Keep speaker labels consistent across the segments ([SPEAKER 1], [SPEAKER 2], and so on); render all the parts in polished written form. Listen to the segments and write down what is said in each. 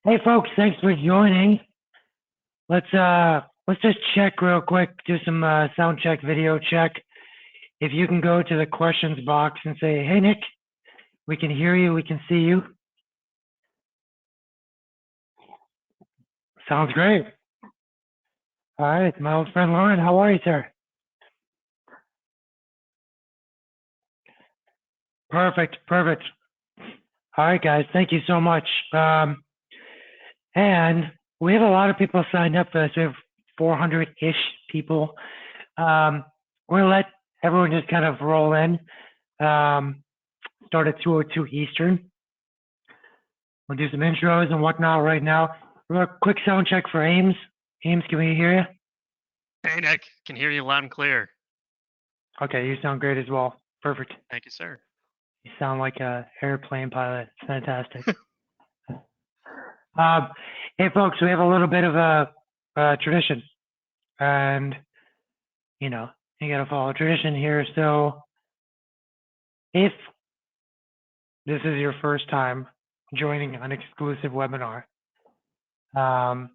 [SPEAKER 1] Hey folks, thanks for joining. Let's just check real quick, do some sound check, video check. If you can go to the questions box and say, "Hey Nick, we can hear you, we can see you." Sounds great. All right, my old friend Lauren, how are you, sir? Perfect, perfect. All right, guys, thank you so much. And we have a lot of people signed up for this. We have 400-ish people. We're gonna let everyone just kind of roll in. Start at 2:02 Eastern. We'll do some intros and whatnot right now. Real quick sound check for Ames. Ames, can we hear you?
[SPEAKER 2] Hey, Nick, can hear you loud and clear.
[SPEAKER 1] Okay, you sound great as well. Perfect.
[SPEAKER 2] Thank you, sir.
[SPEAKER 1] You sound like a airplane pilot. It's fantastic. Hey, folks, we have a little bit of a tradition, and you know, you gotta follow tradition here. So, if this is your first time joining an exclusive webinar, I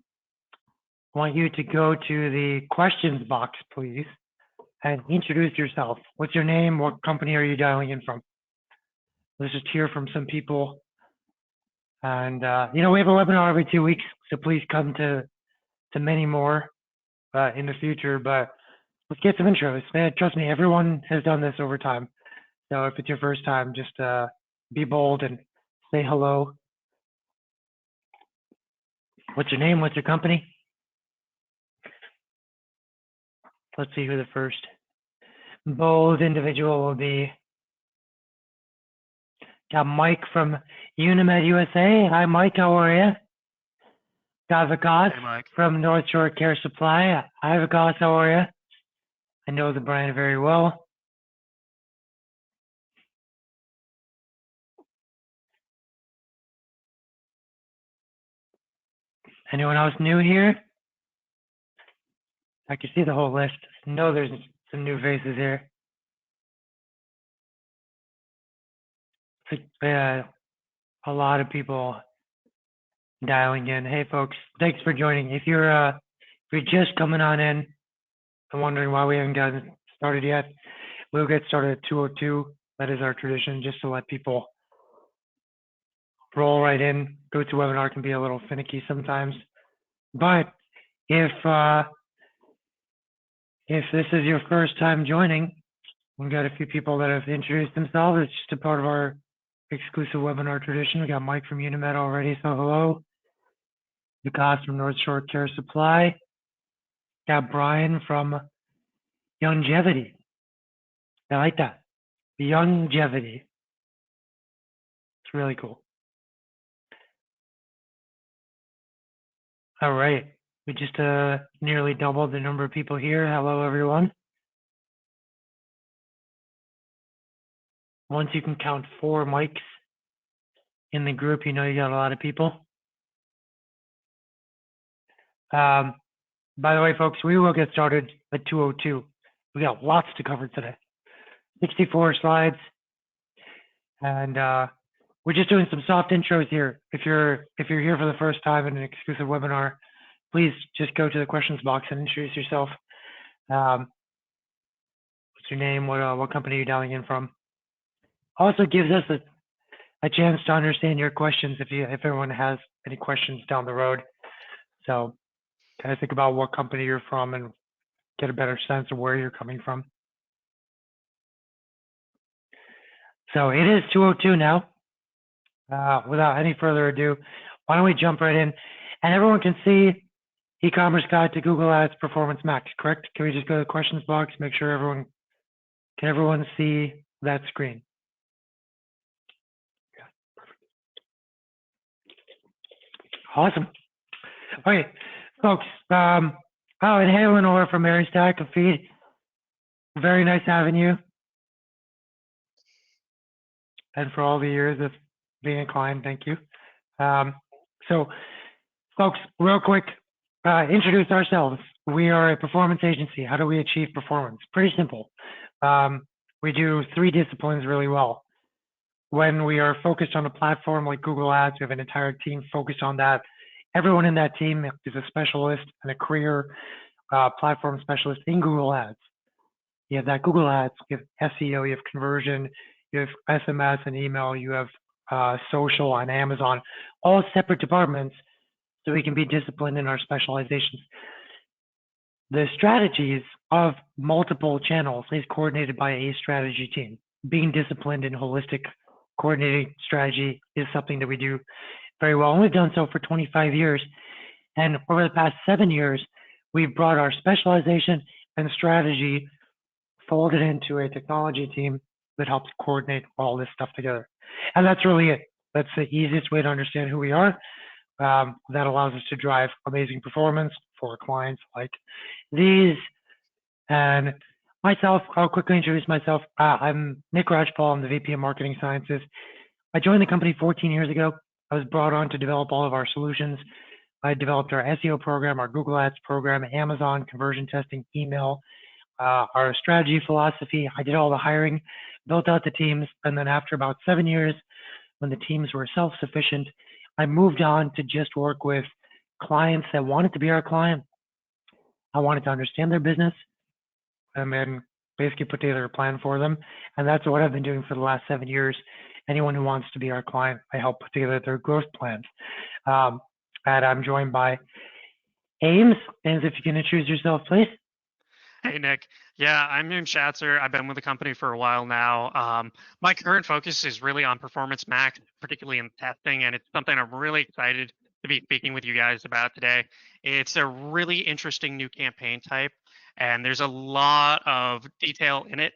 [SPEAKER 1] want you to go to the questions box, please, and introduce yourself. What's your name? What company are you dialing in from? Let's just hear from some people. And we have a webinar every 2 weeks, so please come to many more in the future. But let's get some intros. Man, trust me, everyone has done this over time. So if it's your first time, just be bold and say hello. What's your name? What's your company? Let's see who the first bold individual will be. Got Mike from Unimed USA. Hi, Mike. How are you? Got Vikas from North Shore Care Supply. Hi, Vikas. How are you? I know the brand very well. Anyone else new here? I can see the whole list. I know there's some new faces here. A lot of people dialing in. Hey, folks, thanks for joining. If you're just coming on in and wondering why we haven't gotten started yet, we'll get started at 2:02. That is our tradition, just to let people roll right in. GoToWebinar can be a little finicky sometimes, but if this is your first time joining, we've got a few people that have introduced themselves. It's just a part of our exclusive webinar tradition. We got Mike from Unimed already, so hello. Vikas from North Shore Care Supply. Got Brian from Longevity. I like that. Longevity. It's really cool. All right. We just nearly doubled the number of people here. Hello, everyone. Once you can count 4 mics in the group, you know you got a lot of people. By the way, folks, we will get started at 2:02. We got lots to cover today. 64 slides. And we're just doing some soft intros here. If you're here for the first time in an exclusive webinar, please just go to the questions box and introduce yourself. What's your name? What company are you dialing in from? Also gives us a chance to understand your questions if everyone has any questions down the road. So kind of think about what company you're from and get a better sense of where you're coming from. So it is 2:02 now. Without any further ado, why don't we jump right in? And everyone can see e-commerce guide to Google Ads Performance Max, correct? Can we just go to the questions box, make sure can everyone see that screen? Yeah, perfect. Awesome. Okay, folks. And hey, Lenore from Mary Stack of Feed. Very nice having you. And for all the years of being a client, thank you. So, folks, real quick, introduce ourselves. We are a performance agency. How do we achieve performance? Pretty simple. We do 3 disciplines really well. When we are focused on a platform like Google Ads, we have an entire team focused on that. everyone in that team is a specialist and a career platform specialist in Google Ads. You have that Google Ads, you have SEO, you have conversion, you have SMS and email, you have social on Amazon, all separate departments so we can be disciplined in our specializations. The strategies of multiple channels is coordinated by a strategy team. Being disciplined in holistic coordinating strategy is something that we do very well. And we've done so for 25 years. And over the past 7 years, we've brought our specialization and strategy folded into a technology team that helps coordinate all this stuff together. And that's really it. That's the easiest way to understand who we are. That allows us to drive amazing performance for clients like these. And myself, I'll quickly introduce myself. I'm Nick Rajpal. I'm the VP of Marketing Sciences. I joined the company 14 years ago. I was brought on to develop all of our solutions. I developed our SEO program, our Google Ads program, Amazon conversion testing, email, our strategy philosophy. I did all the hiring, built out the teams, and then after about 7 years, when the teams were self-sufficient, I moved on to just work with clients that wanted to be our client. I wanted to understand their business and then basically put together a plan for them. And that's what I've been doing for the last 7 years. Anyone who wants to be our client, I help put together their growth plans. And I'm joined by Ames. Ames, if you can introduce yourself, please.
[SPEAKER 2] Hey, Nick. Yeah, I'm Jim Schatzer. I've been with the company for a while now. My current focus is really on Performance Max, particularly in testing, and it's something I'm really excited to be speaking with you guys about today. It's a really interesting new campaign type, and there's a lot of detail in it.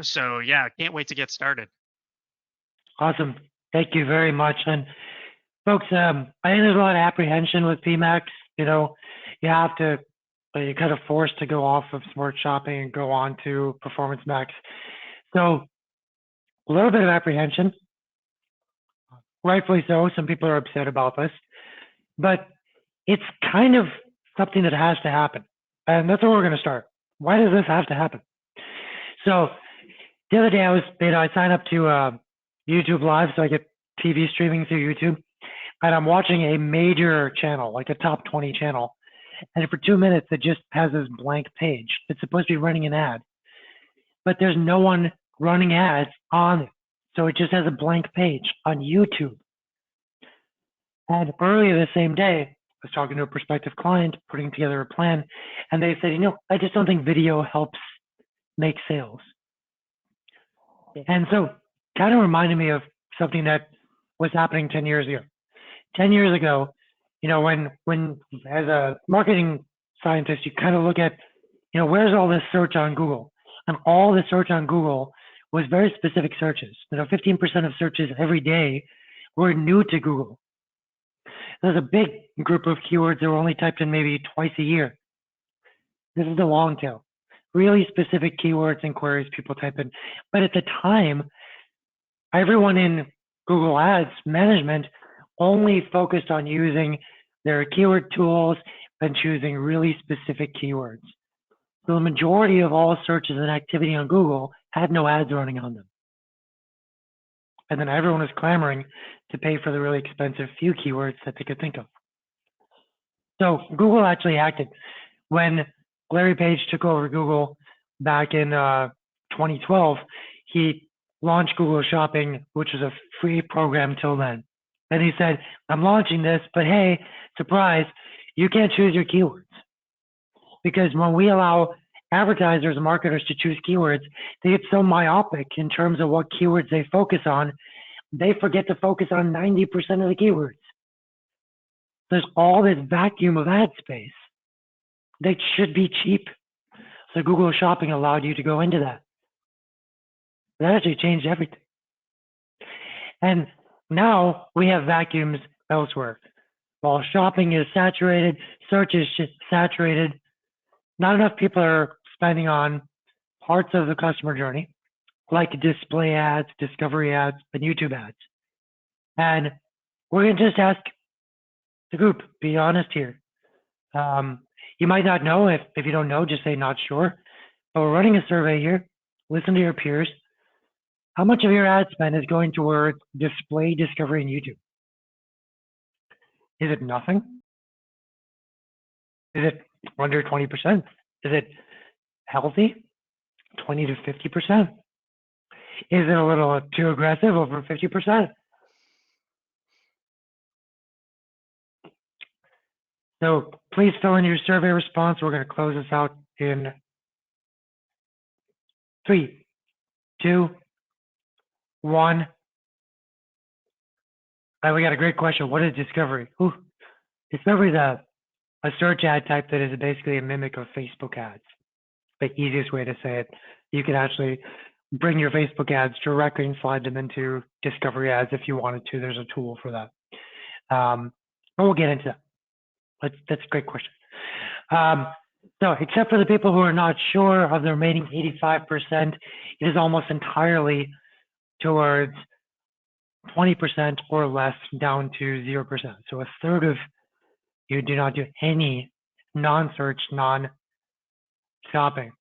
[SPEAKER 2] So yeah, can't wait to get started.
[SPEAKER 1] Awesome. Thank you very much. And folks, I think there's a lot of apprehension with PMax. You know, you have to you're kind of forced to go off of Smart Shopping and go on to Performance Max. So a little bit of apprehension, rightfully so. Some people are upset about this, but it's kind of something that has to happen. And that's where we're going to start. Why does this have to happen? So the other day I signed up to YouTube Live, so I get TV streaming through YouTube, and I'm watching a major channel, like a top 20 channel. And for 2 minutes, it just has this blank page. It's supposed to be running an ad, but there's no one running ads on it. So it just has a blank page on YouTube. And earlier the same day, I was talking to a prospective client, putting together a plan, and they said, I just don't think video helps make sales. And so kind of reminded me of something that was happening 10 years ago. 10 years ago, when as a marketing scientist, you kind of look at, where's all this search on Google? And all the search on Google was very specific searches. 15% of searches every day were new to Google. There's a big group of keywords that were only typed in maybe twice a year. This is the long tail. Really specific keywords and queries people type in. But at the time, everyone in Google Ads management only focused on using their keyword tools and choosing really specific keywords. So the majority of all searches and activity on Google had no ads running on them. And then everyone was clamoring to pay for the really expensive few keywords that they could think of. So Google actually acted. When Larry Page took over Google back in 2012, he launched Google Shopping, which was a free program till then. And he said, I'm launching this, but hey, surprise, you can't choose your keywords. Because when we allow advertisers and marketers to choose keywords, they get so myopic in terms of what keywords they focus on, they forget to focus on 90% of the keywords. There's all this vacuum of ad space that should be cheap. So Google Shopping allowed you to go into that. That actually changed everything. And now we have vacuums elsewhere. While shopping is saturated, search is saturated, not enough people are spending on parts of the customer journey, like display ads, discovery ads, and YouTube ads. And we're going to just ask the group, be honest here. You might not know. If you don't know, just say not sure. But we're running a survey here. Listen to your peers. How much of your ad spend is going towards display, discovery, and YouTube? Is it nothing? Is it under 20%? Is it healthy? 20 to 50%? Is it a little too aggressive, over 50%? So please fill in your survey response. We're going to close this out in 3, 2, 1. We got a great question. What is discovery? Ooh, discovery is a search ad type that is basically a mimic of Facebook ads. The easiest way to say it. You can actually bring your Facebook ads directly and slide them into discovery ads if you wanted to. There's a tool for that. But we'll get into that. That's a great question. So except for the people who are not sure of the remaining 85%, it is almost entirely towards 20% or less down to 0%. So a third of you do not do any non-search, non-shopping.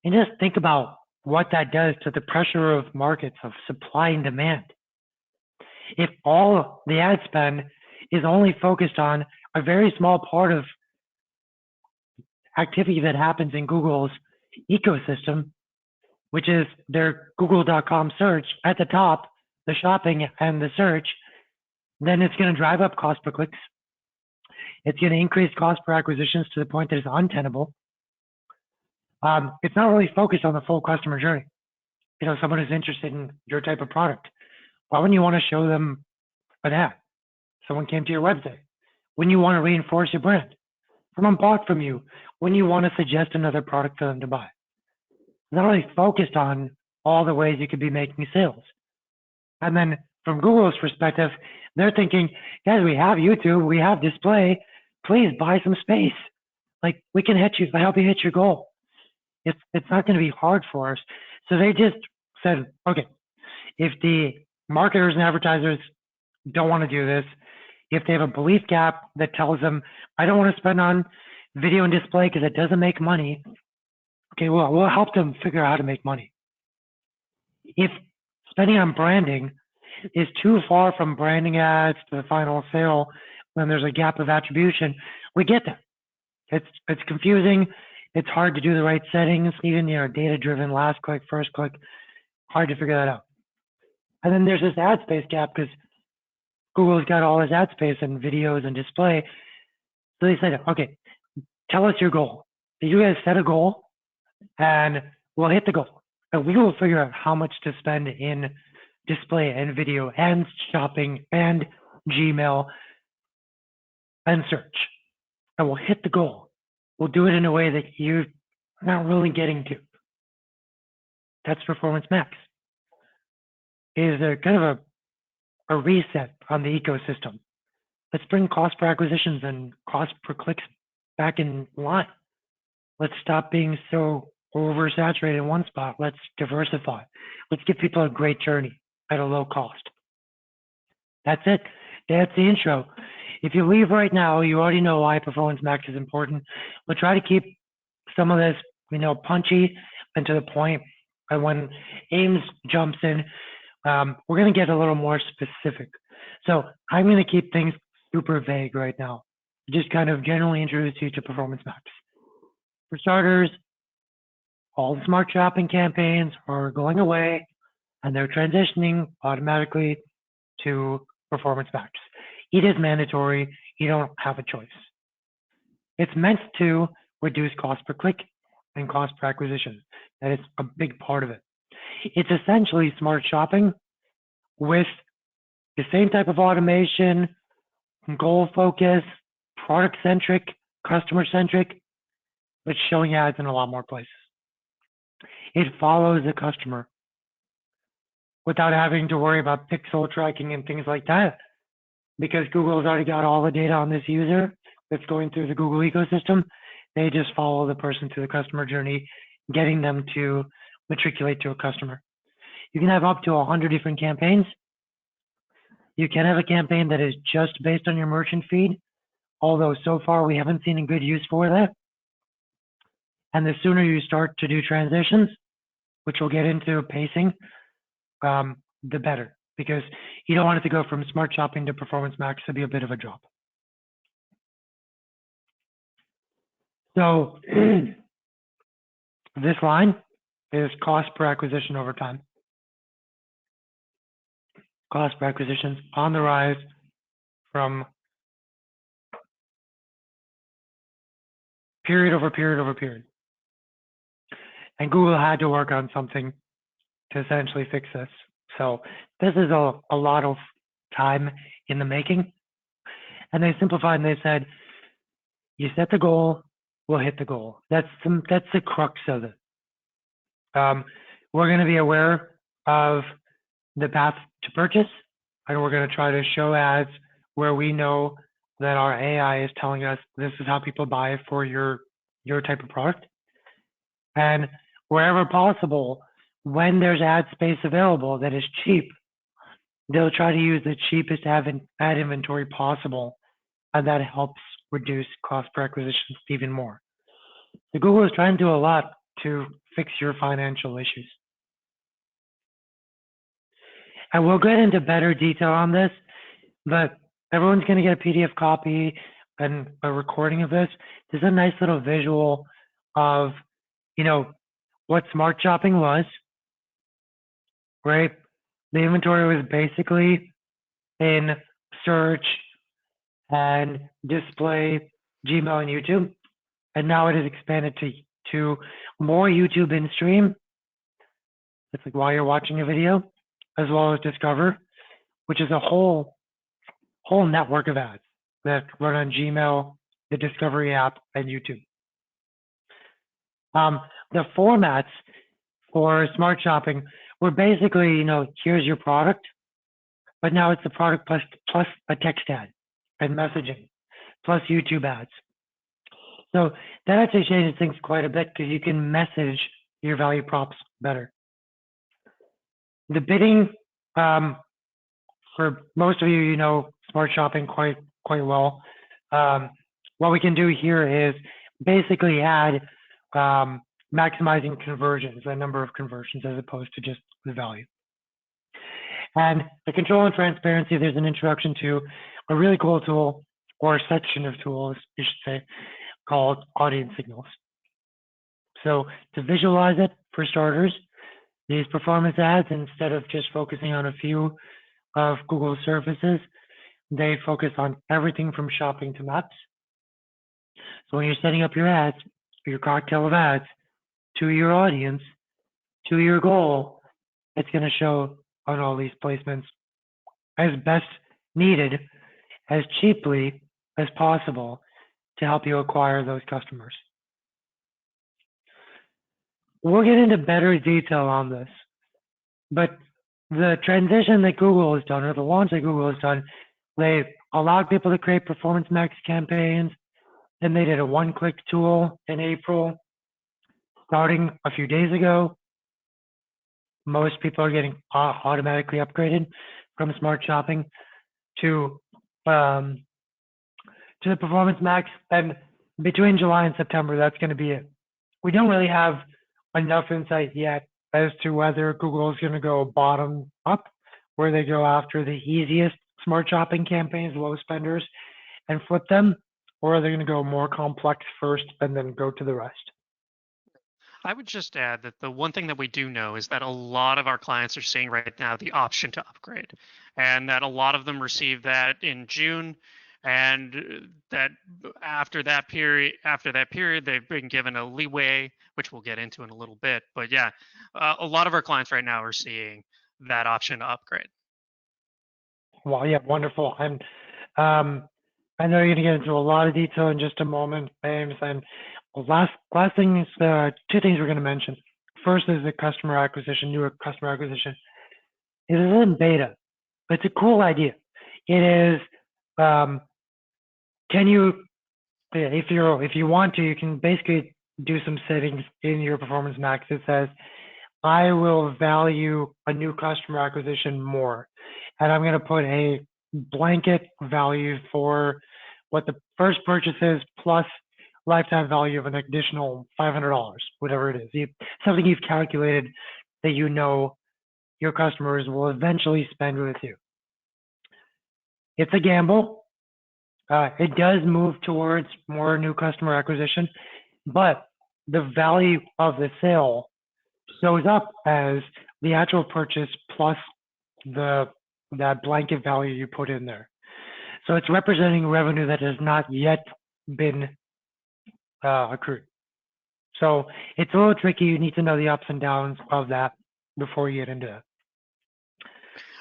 [SPEAKER 1] And just think about what that does to the pressure of markets of supply and demand. If all the ad spend is only focused on a very small part of activity that happens in Google's ecosystem, which is their google.com search at the top, the shopping and the search, then it's going to drive up cost per clicks. It's going to increase cost per acquisitions to the point that it's untenable. It's not really focused on the full customer journey. You know, someone who's interested in your type of product, why wouldn't you want to show them an ad? Someone came to your website. When you want to reinforce your brand, someone bought from you, when you want to suggest another product for them to buy. It's not really focused on all the ways you could be making sales. And then from Google's perspective, they're thinking, guys, we have YouTube, we have display, please buy some space. Like, we can help you hit your goal. It's not going to be hard for us. So they just said, okay, if the marketers and advertisers don't want to do this, if they have a belief gap that tells them, I don't want to spend on video and display because it doesn't make money, okay, well, we'll help them figure out how to make money. If spending on branding is too far from branding ads to the final sale, when there's a gap of attribution, we get that. It's confusing. It's hard to do the right settings, even data-driven, last click, first click, hard to figure that out. And then there's this ad space gap because Google's got all this ad space and videos and display. So they said, okay, tell us your goal. You guys set a goal and we'll hit the goal. And we will figure out how much to spend in display and video and shopping and Gmail and search. And we'll hit the goal. We'll do it in a way that you're not really getting to. That's Performance Max. It is a kind of a reset on the ecosystem. Let's bring cost per acquisitions and cost per clicks back in line. Let's stop being so oversaturated in one spot. Let's diversify. Let's give people a great journey at a low cost. That's it. That's the intro. If you leave right now, you already know why Performance Max is important. We'll try to keep some of this, punchy and to the point. And when Ames jumps in, we're going to get a little more specific. So I'm going to keep things super vague right now. Just kind of generally introduce you to Performance Max. For starters, all the smart shopping campaigns are going away and they're transitioning automatically to Performance Max. It is mandatory. You don't have a choice. It's meant to reduce cost per click and cost per acquisition. That is a big part of it. It's essentially smart shopping with the same type of automation, goal focus, product centric, customer centric, but showing ads in a lot more places. It follows the customer without having to worry about pixel tracking and things like that, because Google's already got all the data on this user that's going through the Google ecosystem. They just follow the person through the customer journey, getting them to matriculate to a customer. You can have up to 100 different campaigns. You can have a campaign that is just based on your merchant feed, although so far we haven't seen a good use for that. And the sooner you start to do transitions, which we'll get into pacing, the better, because you don't want it to go from smart shopping to Performance Max to be a bit of a drop. So this line is cost per acquisition over time. Cost per acquisitions on the rise from period over period over period. And Google had to work on something to essentially fix this. So this is a lot of time in the making. And they simplified and they said, you set the goal, we'll hit the goal. That's the crux of it. We're going to be aware of the path to purchase, and we're going to try to show ads where we know that our AI is telling us this is how people buy for your type of product. And wherever possible, when there's ad space available that is cheap, they'll try to use the cheapest ad inventory possible, and that helps reduce cost per acquisition even more. So Google is trying to do a lot to fix your financial issues. And we'll get into better detail on this, but everyone's going to get a PDF copy and a recording of this. There's a nice little visual of, what smart shopping was, right? The inventory was basically in search and display, Gmail, and YouTube. And now it has expanded to more YouTube in stream. It's like while you're watching a video, as well as Discover, which is a whole network of ads that run on Gmail, the Discovery app, and YouTube. The formats for smart shopping were basically, here's your product, but now it's the product plus a text ad and messaging, plus YouTube ads. So that actually changes things quite a bit because you can message your value props better. The bidding, for most of you, smart shopping quite well. What we can do here is basically add maximizing conversions, the number of conversions as opposed to just the value. And the control and transparency, there's an introduction to a really cool tool, or a section of tools, you should say, called audience signals. So to visualize it, for starters, these performance ads, instead of just focusing on a few of Google's services, they focus on everything from shopping to maps. So when you're setting up your ads, your cocktail of ads, to your audience, to your goal, it's going to show on all these placements as best needed, as cheaply as possible to help you acquire those customers. We'll get into better detail on this, but the transition that Google has done, or the launch that Google has done, they allowed people to create Performance Max campaigns, and they did a one-click tool in April. Starting a few days ago, most people are getting automatically upgraded from Smart Shopping to the Performance Max, and between July and September, that's going to be it. We don't really have enough insight yet as to whether Google is going to go bottom up, where they go after the easiest Smart Shopping campaigns, low spenders, and flip them, or are they going to go more complex first and then go to the rest?
[SPEAKER 2] I would just add that the one thing that we do know is that a lot of our clients are seeing right now the option to upgrade, and that a lot of them receive that in June, and that after that period, they've been given a leeway, which we'll get into in a little bit. But yeah, a lot of our clients right now are seeing that option to upgrade.
[SPEAKER 1] Well, yeah, wonderful. And I know you're going to get into a lot of detail in just a moment, James. And last thing is two things we're going to mention. First is the customer acquisition, newer customer acquisition. It is in beta. It's a cool idea. It is, can you, if you want to, you can basically do some settings in your Performance Max that says, I will value a new customer acquisition more. And I'm going to put a blanket value for what the first purchase is plus lifetime value of an additional $500, whatever it is. Something you've calculated that you know your customers will eventually spend with you. It's a gamble. It does move towards more new customer acquisition. but the value of the sale shows up as the actual purchase plus that blanket value you put in there. So it's representing revenue that has not yet been accrued. So it's a little tricky. You need to know the ups and downs of that before you get into it.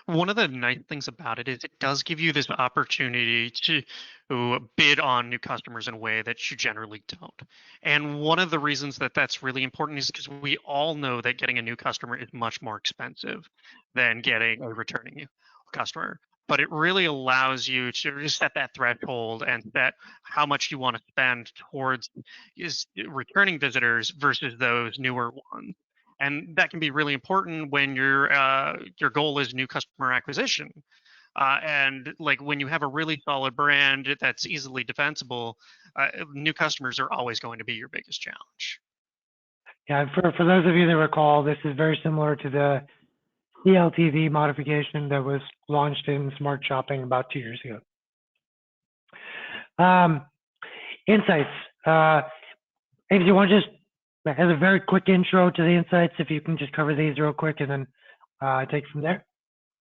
[SPEAKER 2] One of the nice things about it is it does give you this opportunity to bid on new customers in a way that you generally don't. And one of the reasons that that's really important is because we all know that getting a new customer is much more expensive than getting a returning customer. But it really allows you to just set that threshold and set how much you want to spend towards is returning visitors versus those newer ones. And that can be really important when your goal is new customer acquisition. And like when you have a really solid brand that's easily defensible, new customers are always going to be your biggest challenge.
[SPEAKER 1] Yeah, for those of you that recall, this is very similar to the CLTV modification that was launched in Smart Shopping about 2 years ago. Insights. If you want to just, as a very quick intro to the insights, if you can just cover these real quick and then take from there.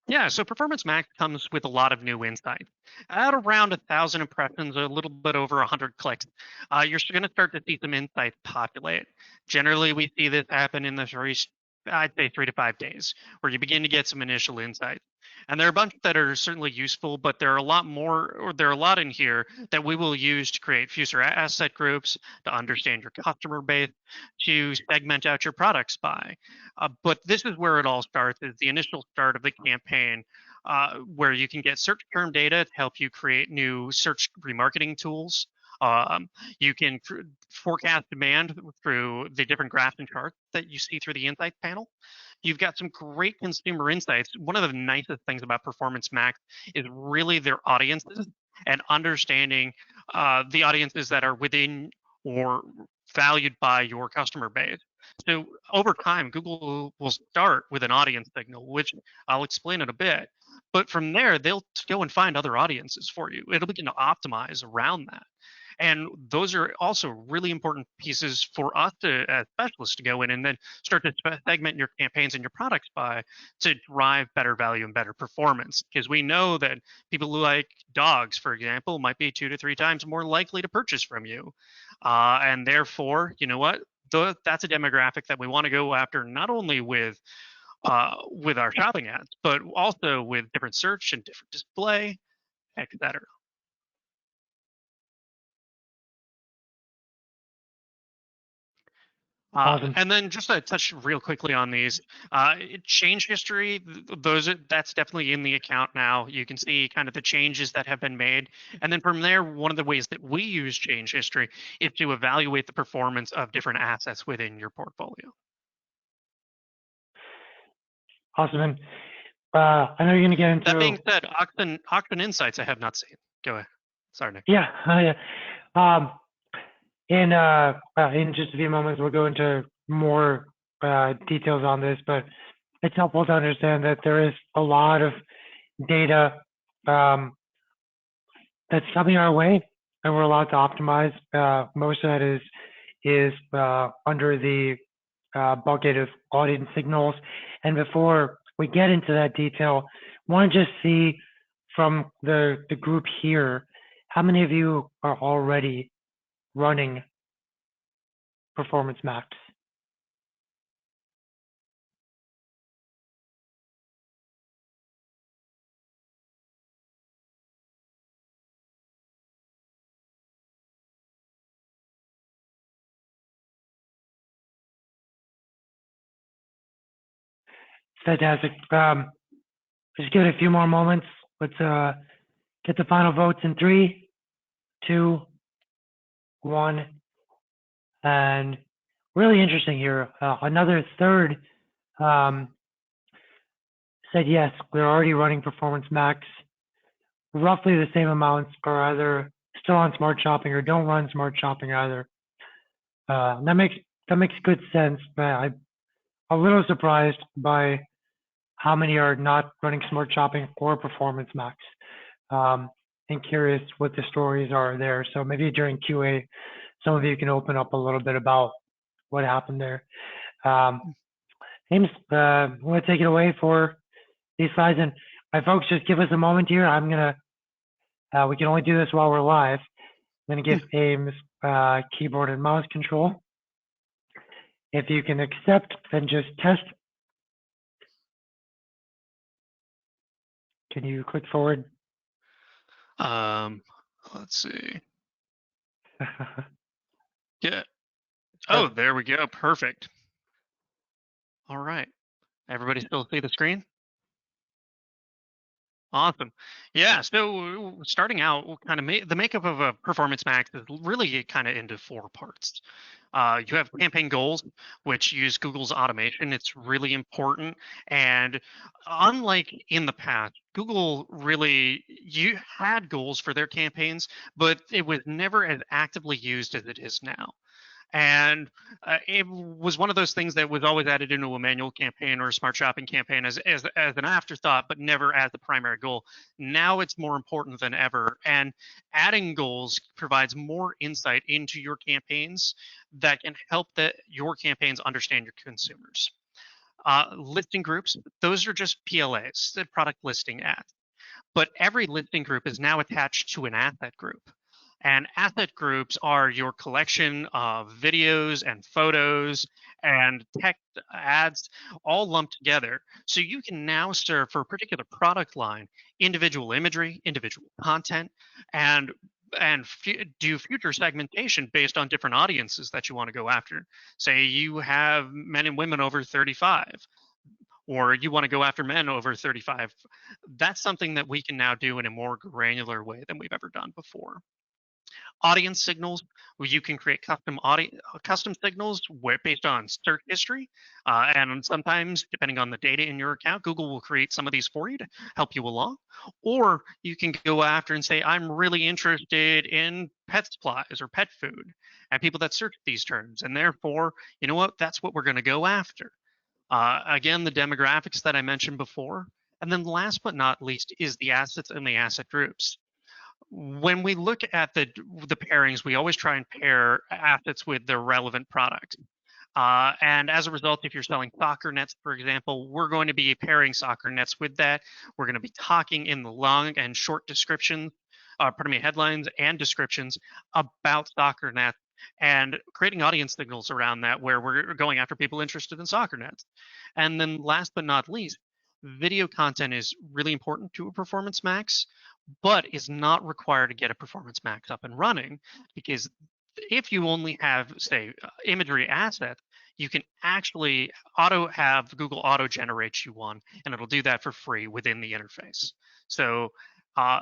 [SPEAKER 2] Yeah, so Performance Max comes with a lot of new insights. At around 1,000 impressions, a little bit over 100 clicks, you're going to start to see some insights populate. Generally, we see this happen in the first, I'd say 3 to 5 days, where you begin to get some initial insights. And there are a bunch that are certainly useful, but there are a lot more, or there are a lot in here that we will use to create future asset groups, to understand your customer base, to segment out your products by. But this is where it all starts, is the initial start of the campaign, where you can get search term data to help you create new search remarketing tools. You can forecast demand through the different graphs and charts that you see through the Insights panel. You've got some great consumer insights. One of the nicest things about Performance Max is really their audiences and understanding the audiences that are within or valued by your customer base. So over time, Google will start with an audience signal, which I'll explain in a bit. But from there, they'll go and find other audiences for you. It'll begin to optimize around that. And those are also really important pieces for us as specialists to go in and then start to segment your campaigns and your products by to drive better value and better performance. Because we know that people who like dogs, for example, might be 2 to 3 times more likely to purchase from you. And therefore, you know what? That's a demographic that we want to go after, not only with our shopping ads, but also with different search and different display, etc.
[SPEAKER 1] Awesome.
[SPEAKER 2] And then just to touch real quickly on these, change history, that's definitely in the account now. You can see kind of the changes that have been made. And then from there, one of the ways that we use change history is to evaluate the performance of different assets within your portfolio.
[SPEAKER 1] Awesome. And I know you're going to get into.
[SPEAKER 2] That being said, Auction Insights I have not seen. Go ahead. Sorry, Nick.
[SPEAKER 1] Yeah. In just a few moments, we'll go into more details on this, but it's helpful to understand that there is a lot of data that's coming our way, and we're allowed to optimize. Most of that is under the bucket of audience signals. And before we get into that detail, I want to just see from the group here, how many of you are already running Performance Max? Fantastic. Just give it a few more moments. Let's get the final votes in 3, 2, 1. And really interesting here. Another third said yes, we're already running Performance Max. Roughly the same amounts are either still on Smart Shopping or don't run Smart Shopping either. That makes good sense. But I'm a little surprised by how many are not running Smart Shopping or Performance Max. And curious what the stories are there. So maybe during QA, some of you can open up a little bit about what happened there. James, I'm going to take it away for these slides. And my folks, just give us a moment here. We can only do this while we're live. I'm going to give Ames keyboard and mouse control. If you can accept, then just test. Can you click forward?
[SPEAKER 2] Let's see. Yeah. Oh, there we go. Perfect. All right. Everybody still see the screen? Awesome. Yeah. So starting out, the makeup of a Performance Max is really kind of into 4 parts. You have campaign goals, which use Google's automation. It's really important. And unlike in the past, Google really you had goals for their campaigns, but it was never as actively used as it is now. And it was one of those things that was always added into a manual campaign or a smart shopping campaign as an afterthought, but never as the primary goal. Now it's more important than ever. And adding goals provides more insight into your campaigns that can help your campaigns understand your consumers. Listing groups, those are just PLAs, the product listing ads. But every listing group is now attached to an asset group. And asset groups are your collection of videos and photos and text ads all lumped together. So you can now serve for a particular product line individual imagery, individual content, and do future segmentation based on different audiences that you want to go after. Say you have men and women over 35, or you want to go after men over 35. That's something that we can now do in a more granular way than we've ever done before. Audience signals, where you can create custom signals based on search history, and sometimes depending on the data in your account, Google will create some of these for you to help you along. Or you can go after and say, I'm really interested in pet supplies or pet food, and people that search these terms, and therefore, you know what, that's what we're going to go after. Again, the demographics that I mentioned before. And then last but not least is the assets and the asset groups. When we look at the pairings, we always try and pair assets with their relevant product. And as a result, if you're selling soccer nets, for example, we're going to be pairing soccer nets with that. We're going to be talking in the long and short descriptions, headlines and descriptions about soccer nets and creating audience signals around that where we're going after people interested in soccer nets. And then last but not least, video content is really important to a Performance Max, but is not required to get a Performance Max up and running, because if you only have, say, imagery assets, you can actually have Google auto generate you one, and it'll do that for free within the interface. So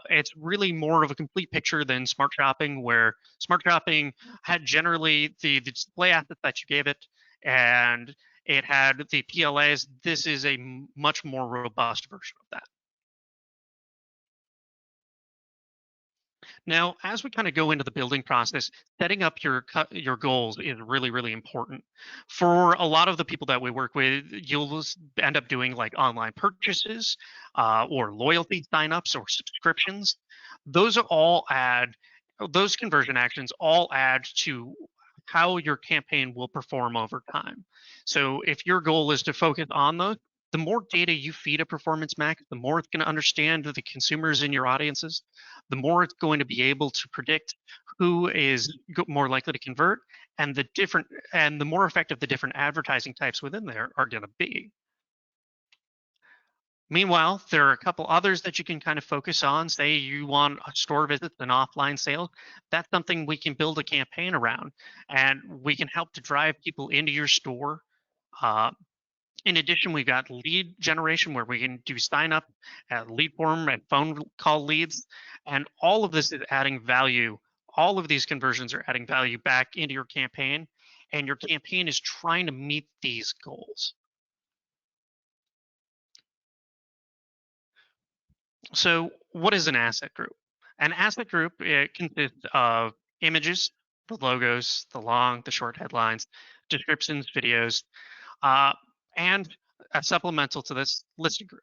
[SPEAKER 2] it's really more of a complete picture than Smart Shopping, where Smart Shopping had generally the display assets that you gave it, and it had the PLAs. This is a much more robust version of that. Now, as we kind of go into the building process, setting up your goals is really, really important. For a lot of the people that we work with, you'll end up doing like online purchases or loyalty signups or subscriptions. Those conversion actions all add to how your campaign will perform over time. So if your goal is to focus on those, the more data you feed a Performance Max, the more it's going to understand the consumers in your audiences, the more it's going to be able to predict who is more likely to convert, and the more effective the different advertising types within there are going to be. Meanwhile, there are a couple others that you can kind of focus on. Say you want store visits and offline sales. That's something we can build a campaign around, and we can help to drive people into your store. In addition, we've got lead generation where we can do sign up, lead form, and phone call leads. And all of this is adding value. All of these conversions are adding value back into your campaign, and your campaign is trying to meet these goals. So what is an asset group? An asset group consists of images, the logos, the long, the short headlines, descriptions, videos, and a supplemental to this listing group.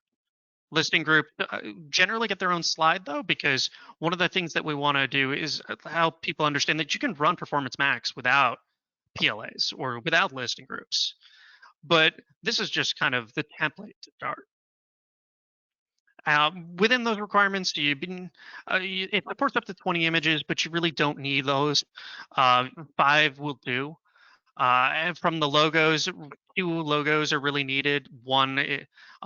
[SPEAKER 2] Listing groups generally get their own slide though, because one of the things that we want to do is help people understand that you can run Performance Max without PLAs or without listing groups. But this is just kind of the template to start. Within those requirements, it supports up to 20 images, but you really don't need those. 5 will do. And from the logos, 2 logos are really needed. One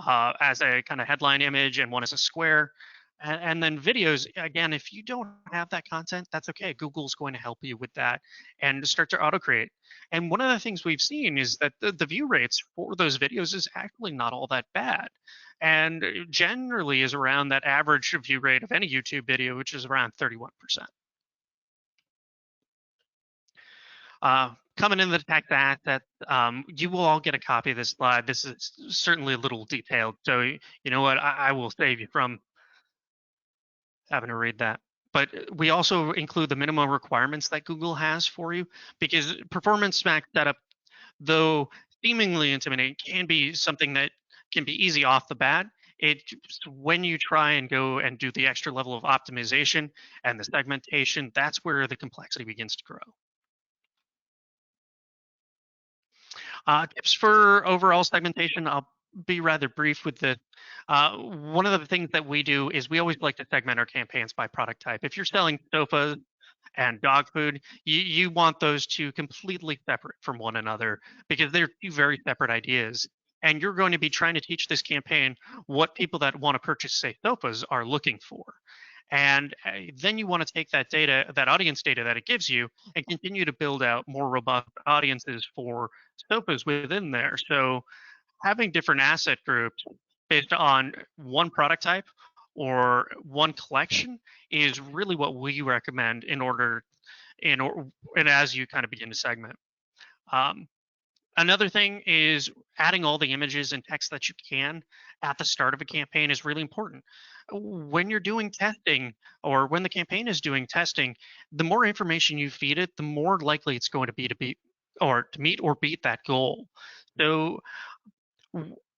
[SPEAKER 2] as a kind of headline image, and one as a square. And then videos, again, if you don't have that content, that's okay. Google's going to help you with that and start to auto create. And one of the things we've seen is that the view rates for those videos is actually not all that bad. And generally is around that average view rate of any YouTube video, which is around 31%. Coming in the text asset, you will all get a copy of this slide. This is certainly a little detailed, so you know what, I will save you from having to read that. But we also include the minimum requirements that Google has for you, because Performance Max setup, though seemingly intimidating, can be something that can be easy off the bat. It's when you try and go and do the extra level of optimization and the segmentation, that's where the complexity begins to grow. Tips for overall segmentation, I'll be rather brief with this. One of the things that we do is we always like to segment our campaigns by product type. If you're selling sofas and dog food, you want those two completely separate from one another, because they're two very separate ideas. And you're going to be trying to teach this campaign what people that want to purchase, say, sofas are looking for. And then you want to take that data, that audience data that it gives you, and continue to build out more robust audiences for sofas within there. So having different asset groups based on one product type or one collection is really what we recommend in order, and as you kind of begin to segment. Another thing is adding all the images and text that you can at the start of a campaign is really important. When you're doing testing, or when the campaign is doing testing, the more information you feed it, the more likely it's going to be to meet or beat that goal. So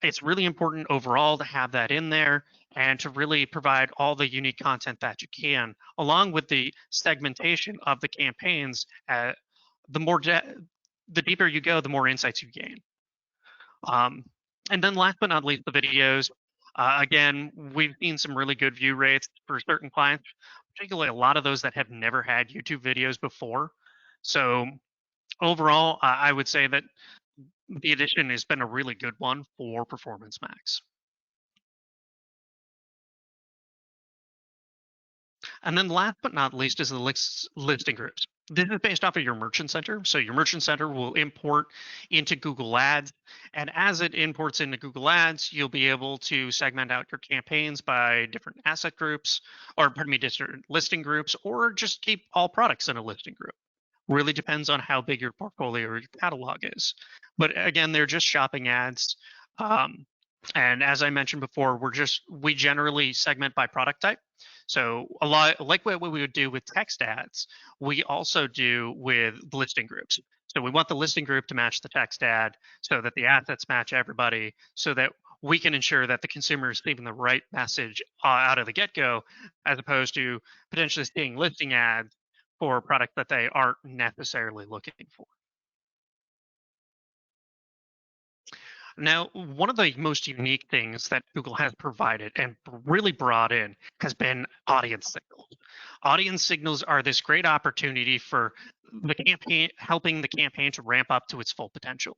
[SPEAKER 2] it's really important overall to have that in there and to really provide all the unique content that you can, along with the segmentation of the campaigns. The deeper you go, the more insights you gain. And then last but not least, the videos. Again, we've seen some really good view rates for certain clients, particularly a lot of those that have never had YouTube videos before. So overall, I would say that the addition has been a really good one for Performance Max. And then last but not least is the listing groups. This is based off of your merchant center. So your merchant center will import into Google Ads. And as it imports into Google Ads, you'll be able to segment out your campaigns by different asset groups, or pardon me, different listing groups, or just keep all products in a listing group. Really depends on how big your portfolio or your catalog is. But again, they're just shopping ads. And as I mentioned before, we generally segment by product type. So a lot like what we would do with text ads, we also do with listing groups. So we want the listing group to match the text ad, so that the assets match everybody, so that we can ensure that the consumer is leaving the right message out of the get-go, as opposed to potentially seeing listing ads for a product that they aren't necessarily looking for. Now, one of the most unique things that Google has provided and really brought in has been audience signals. Audience signals are this great opportunity for the campaign, helping the campaign to ramp up to its full potential.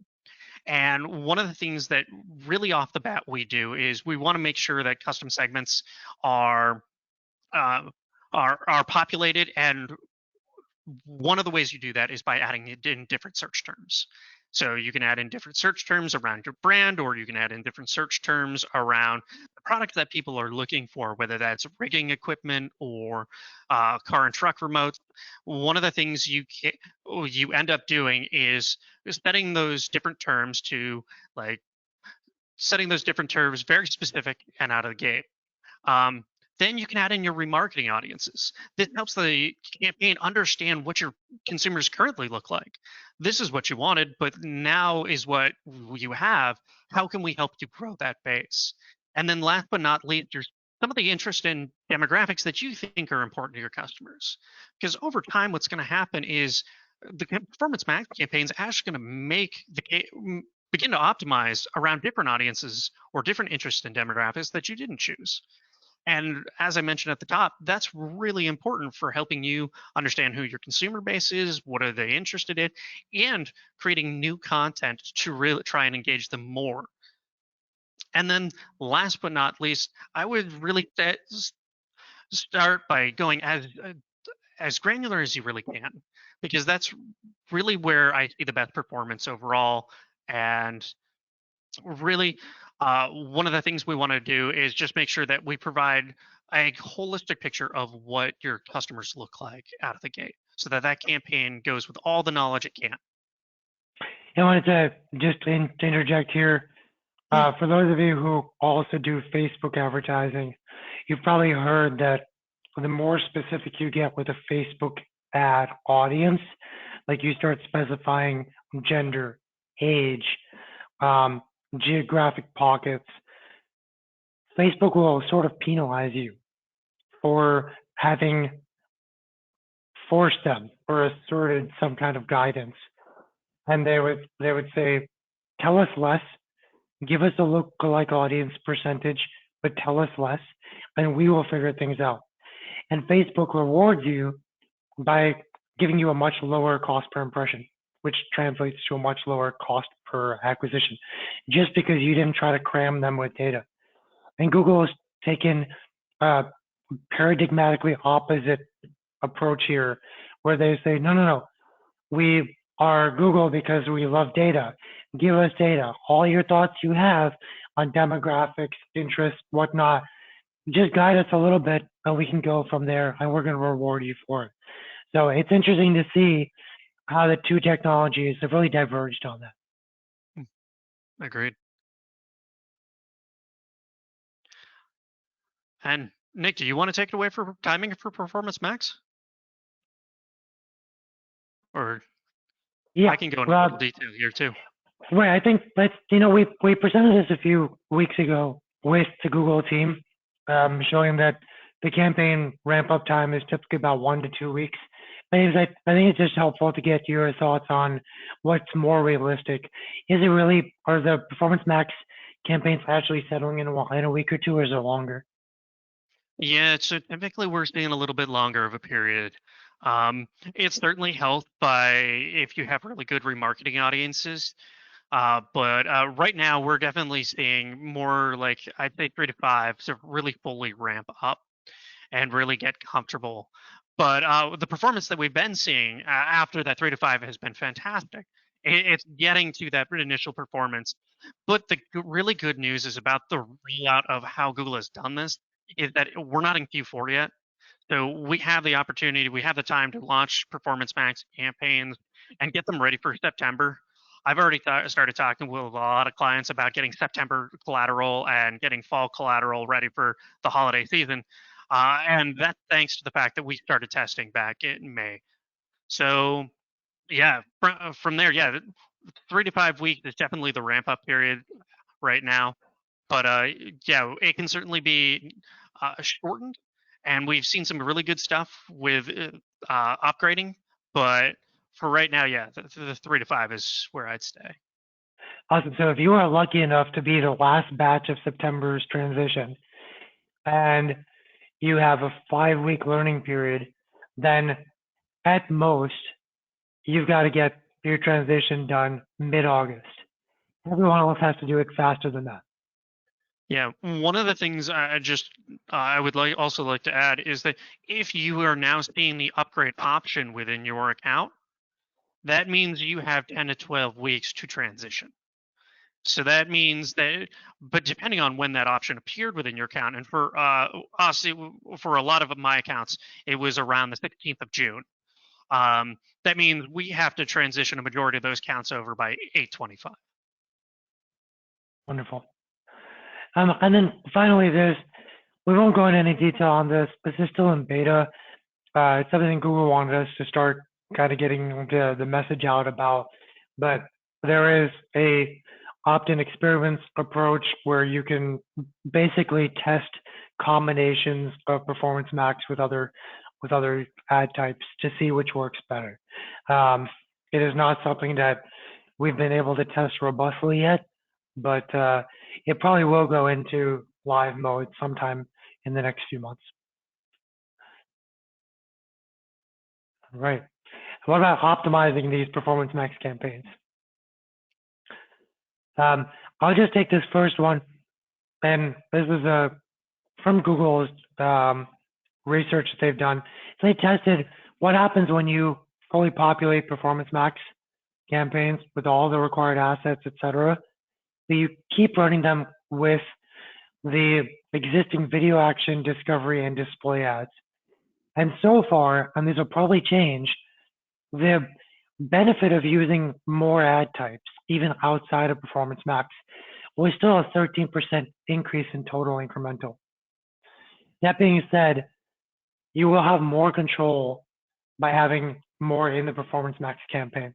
[SPEAKER 2] And one of the things that really off the bat we do is we want to make sure that custom segments are populated, and one of the ways you do that is by adding it in different search terms. So you can add in different search terms around your brand, or you can add in different search terms around the product that people are looking for, whether that's rigging equipment or car and truck remotes. One of the things you end up doing is setting those different terms very specific and out of the gate. Then you can add in your remarketing audiences. This helps the campaign understand what your consumers currently look like. This is what you wanted, but now is what you have. How can we help you grow that base? And then last but not least, there's some of the interest in demographics that you think are important to your customers. Because over time, what's going to happen is the performance max campaigns are actually going to begin to optimize around different audiences or different interests and demographics that you didn't choose. And as I mentioned at the top, that's really important for helping you understand who your consumer base is, what are they interested in, and creating new content to really try and engage them more. And then last but not least, I would really start by going as granular as you really can, because that's really where I see the best performance overall. And really, one of the things we want to do is just make sure that we provide a holistic picture of what your customers look like out of the gate, so that that campaign goes with all the knowledge it can.
[SPEAKER 1] I wanted to just interject here. For those of you who also do Facebook advertising, you've probably heard that the more specific you get with a Facebook ad audience, like you start specifying gender, age, geographic pockets, Facebook will sort of penalize you for having forced them or asserted some kind of guidance. And they would say, tell us less, give us a lookalike audience percentage, but tell us less, and we will figure things out. And Facebook rewards you by giving you a much lower cost per impression, which translates to a much lower cost per acquisition, just because you didn't try to cram them with data. And Google has taken a paradigmatically opposite approach here, where they say, no, we are Google because we love data. Give us data. All your thoughts you have on demographics, interests, whatnot, just guide us a little bit and we can go from there and we're going to reward you for it. So it's interesting to see how the two technologies have really diverged on that.
[SPEAKER 2] Agreed. And Nick, do you want to take it away for timing for Performance Max? Or
[SPEAKER 1] Yeah,
[SPEAKER 2] I can go into a little detail here too.
[SPEAKER 1] Right. I think that's, we presented this a few weeks ago with the Google team, showing that the campaign ramp up time is typically about 1 to 2 weeks. I think it's just helpful to get your thoughts on what's more realistic. Is it really, are the Performance Max campaigns actually settling in a week or two, or is it longer?
[SPEAKER 2] Yeah, so typically we're seeing a little bit longer of a period. It's certainly helped by if you have really good remarketing audiences. But right now we're definitely seeing more like I'd say 3 to 5 to really fully ramp up and really get comfortable. But the performance that we've been seeing after that 3 to 5 has been fantastic. It's getting to that initial performance. But the really good news is about the rollout of how Google has done this is that we're not in Q4 yet. So we have the opportunity, we have the time to launch Performance Max campaigns and get them ready for September. I've already started talking with a lot of clients about getting September collateral and getting fall collateral ready for the holiday season. And that's thanks to the fact that we started testing back in May. So, yeah, from there, yeah, 3 to 5 weeks is definitely the ramp up period right now. But yeah, it can certainly be shortened. And we've seen some really good stuff with upgrading. But for right now, yeah, the 3 to 5 is where I'd stay.
[SPEAKER 1] Awesome. So if you are lucky enough to be the last batch of September's transition and you have a 5-week learning period, then at most, you've got to get your transition done mid-August. Everyone else has to do it faster than that.
[SPEAKER 2] Yeah, one of the things I would also like to add is that if you are now seeing the upgrade option within your account, that means you have 10 to 12 weeks to transition. So that means that, but depending on when that option appeared within your account, and for us, for a lot of my accounts, it was around the 16th of June. That means we have to transition a majority of those counts over by 8/25.
[SPEAKER 1] Wonderful. And then finally, we won't go into any detail on this. This is still in beta. It's something Google wanted us to start kind of getting the message out about. But there is a opt-in experiments approach where you can basically test combinations of Performance Max with other ad types to see which works better. It is not something that we've been able to test robustly yet, but it probably will go into live mode sometime in the next few months. Right. What about optimizing these Performance Max campaigns? I'll just take this first one, and this is from Google's research that they've done. So they tested what happens when you fully populate Performance Max campaigns with all the required assets, etc. So you keep running them with the existing video action, discovery, and display ads. And so far, and these will probably change, the benefit of using more ad types, even outside of Performance Max, was still a 13% increase in total incremental. That being said, you will have more control by having more in the Performance Max campaign.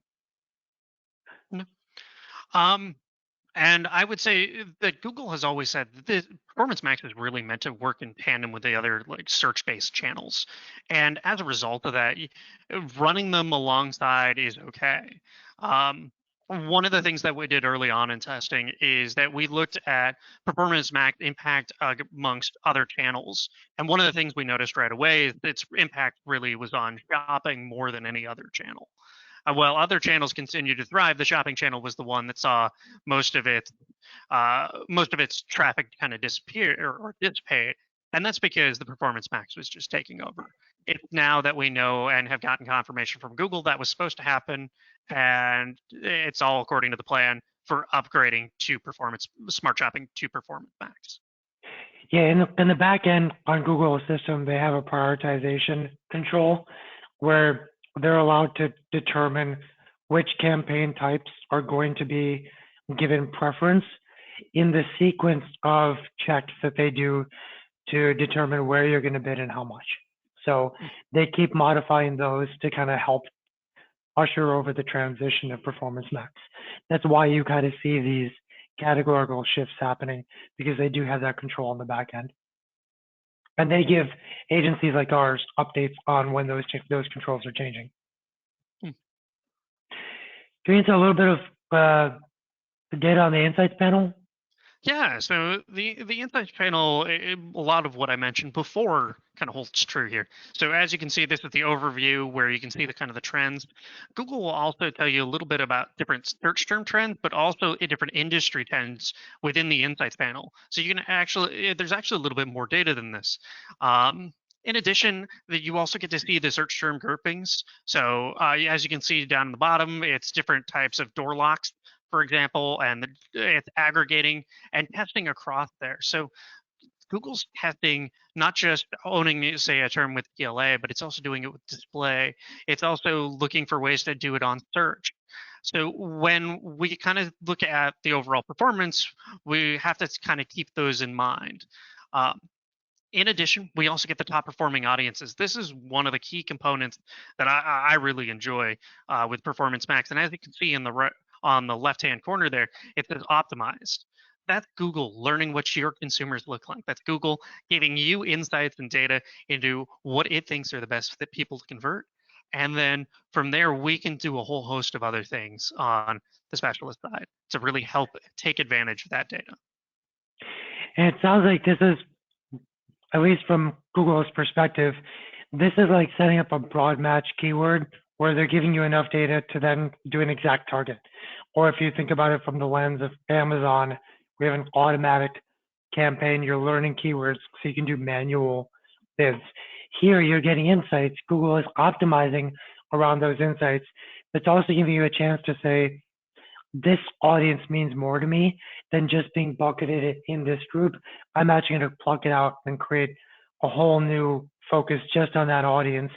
[SPEAKER 2] And I would say that Google has always said that the Performance Max is really meant to work in tandem with the other like search-based channels, and as a result of that, running them alongside is okay. One of the things that we did early on in testing is that we looked at Performance Max impact amongst other channels, and one of the things we noticed right away is its impact really was on shopping more than any other channel. While other channels continue to thrive, the shopping channel was the one that saw most of its traffic kind of disappear or dissipate, and that's because the Performance Max was just taking over. It's now that we know and have gotten confirmation from Google that was supposed to happen, and it's all according to the plan for upgrading to Smart Shopping to Performance Max.
[SPEAKER 1] Yeah, in the back end on Google's system, they have a prioritization control where they're allowed to determine which campaign types are going to be given preference in the sequence of checks that they do to determine where you're going to bid and how much. So they keep modifying those to kind of help usher over the transition of Performance Max. That's why you kind of see these categorical shifts happening, because they do have that control on the back end. And they give agencies like ours updates on when those controls are changing. Going into a little bit of the data on the Insights panel.
[SPEAKER 2] Yeah, so the Insights panel, a lot of what I mentioned before kind of holds true here. So as you can see, this is the overview where you can see the kind of the trends. Google will also tell you a little bit about different search term trends, but also different industry trends within the Insights panel. So you can actually, there's actually a little bit more data than this. In addition, you also get to see the search term groupings. So as you can see down in the bottom, it's different types of door locks, for example, and it's aggregating and testing across there. So Google's testing not just owning, say, a term with PLA, but it's also doing it with display. It's also looking for ways to do it on search. So when we kind of look at the overall performance, we have to kind of keep those in mind. In addition, we also get the top performing audiences. This is one of the key components that I really enjoy with Performance Max. And as you can see on the left-hand corner there, it says optimized. That's Google learning what your consumers look like. That's Google giving you insights and data into what it thinks are the best fit people to convert. And then from there, we can do a whole host of other things on the specialist side to really help take advantage of that data.
[SPEAKER 1] And it sounds like this is, at least from Google's perspective, this is like setting up a broad match keyword where they're giving you enough data to then do an exact target. Or if you think about it from the lens of Amazon, we have an automatic campaign, you're learning keywords so you can do manual bids. Here you're getting insights. Google is optimizing around those insights. It's also giving you a chance to say, this audience means more to me than just being bucketed in this group. I'm actually going to pluck it out and create a whole new focus just on that audience.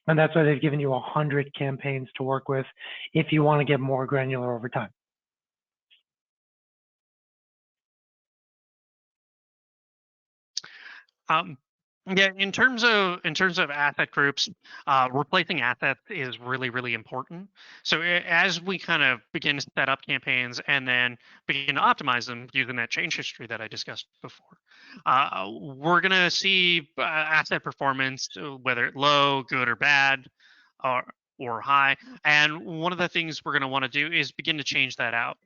[SPEAKER 1] And that's why they've given you 100 campaigns to work with if you want to get more granular over time.
[SPEAKER 2] Yeah, in terms of asset groups, replacing assets is really important. So as we kind of begin to set up campaigns and then begin to optimize them using that change history that I discussed before, we're gonna see asset performance, whether it's low, good, or bad, or high. And one of the things we're gonna want to do is begin to change that out.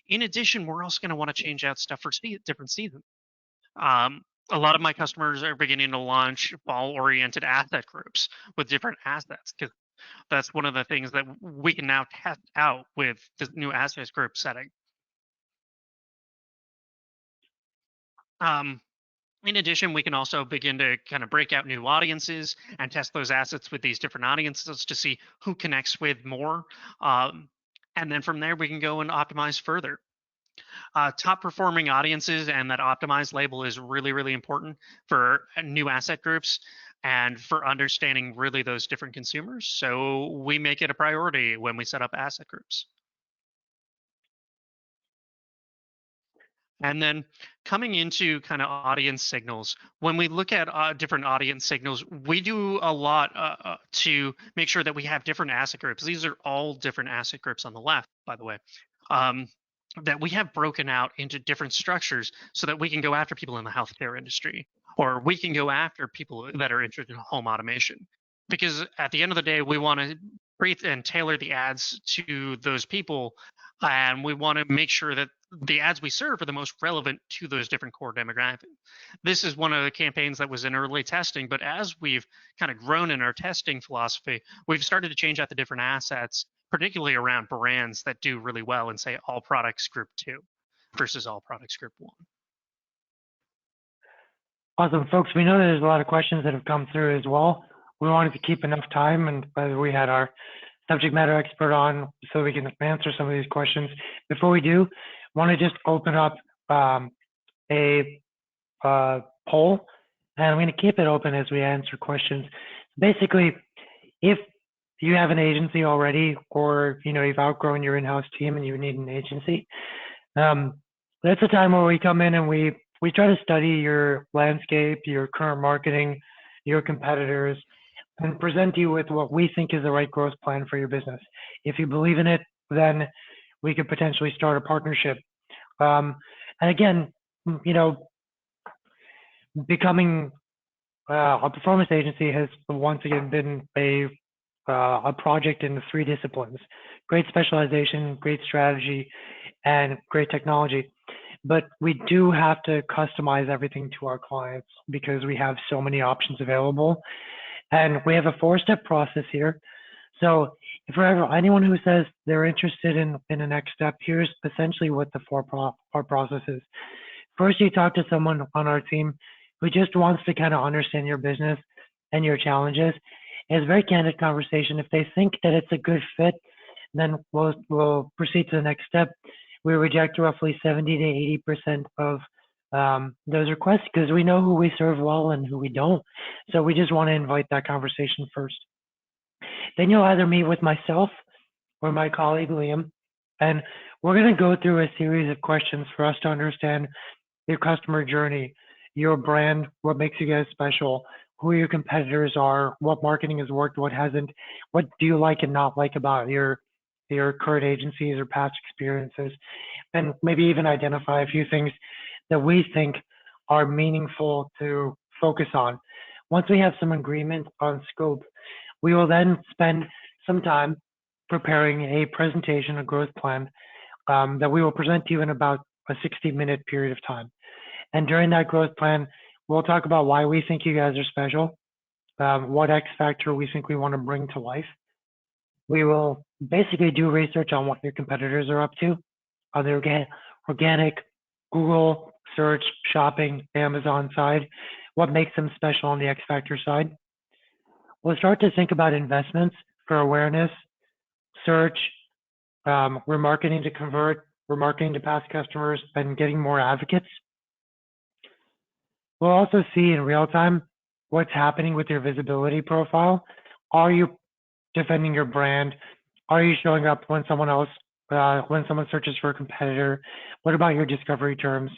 [SPEAKER 2] In addition, we're also gonna want to change out stuff for different seasons. Um, a lot of my customers are beginning to launch fall-oriented asset groups with different assets because that's one of the things that we can now test out with this new assets group setting. Um, in addition, we can also begin to kind of break out new audiences and test those assets with these different audiences to see who connects with more. Um, and then from there, we can go and optimize further. Top performing audiences and that optimized label is really important for new asset groups and for understanding really those different consumers. So we make it a priority when we set up asset groups. And then coming into kind of audience signals, when we look at different audience signals, we do a lot to make sure that we have different asset groups. These are all different asset groups on the left, by the way, um, that we have broken out into different structures so that we can go after people in the healthcare industry, or we can go after people that are interested in home automation. Because at the end of the day, we want to create and tailor the ads to those people, and we want to make sure that the ads we serve are the most relevant to those different core demographics. This is one of the campaigns that was in early testing, but as we've kind of grown in our testing philosophy, we've started to change out the different assets, particularly around brands that do really well in, say, all products group 2 versus all products group 1.
[SPEAKER 1] Awesome, folks. We know there's a lot of questions that have come through as well. We wanted to keep enough time, and we had our subject matter expert on so we can answer some of these questions. Before we do, I want to just open up a poll, and I'm going to keep it open as we answer questions. Basically, if you have an agency already, or you've outgrown your in-house team and you need an agency, that's a time where we come in and we try to study your landscape, your current marketing, your competitors, and present you with what we think is the right growth plan for your business. If you believe in it, then we could potentially start a partnership. And again, becoming a performance agency has once again been a project in 3 disciplines: great specialization, great strategy, and great technology. But we do have to customize everything to our clients because we have so many options available. And we have a 4-step process here. So for anyone who says they're interested in the next step, here's essentially what the 4-part process is. First, you talk to someone on our team who just wants to kind of understand your business and your challenges. It's a very candid conversation. If they think that it's a good fit, then we'll proceed to the next step. We reject roughly 70 to 80% of those requests because we know who we serve well and who we don't. So we just want to invite that conversation first. Then you'll either meet with myself or my colleague Liam, and we're going to go through a series of questions for us to understand your customer journey, your brand, what makes you guys special, who your competitors are, what marketing has worked, what hasn't, what do you like and not like about your current agencies or past experiences, and maybe even identify a few things that we think are meaningful to focus on. Once we have some agreement on scope, we will then spend some time preparing a presentation, a growth plan that we will present to you in about a 60-minute period of time. And during that growth plan, we'll talk about why we think you guys are special, what X factor we think we want to bring to life. We will basically do research on what your competitors are up to on the organic, Google search, shopping, Amazon side, what makes them special on the X factor side. We'll start to think about investments for awareness, search, remarketing to convert, remarketing to past customers, and getting more advocates. We'll also see in real time what's happening with your visibility profile. Are you defending your brand? Are you showing up when someone searches for a competitor? What about your discovery terms?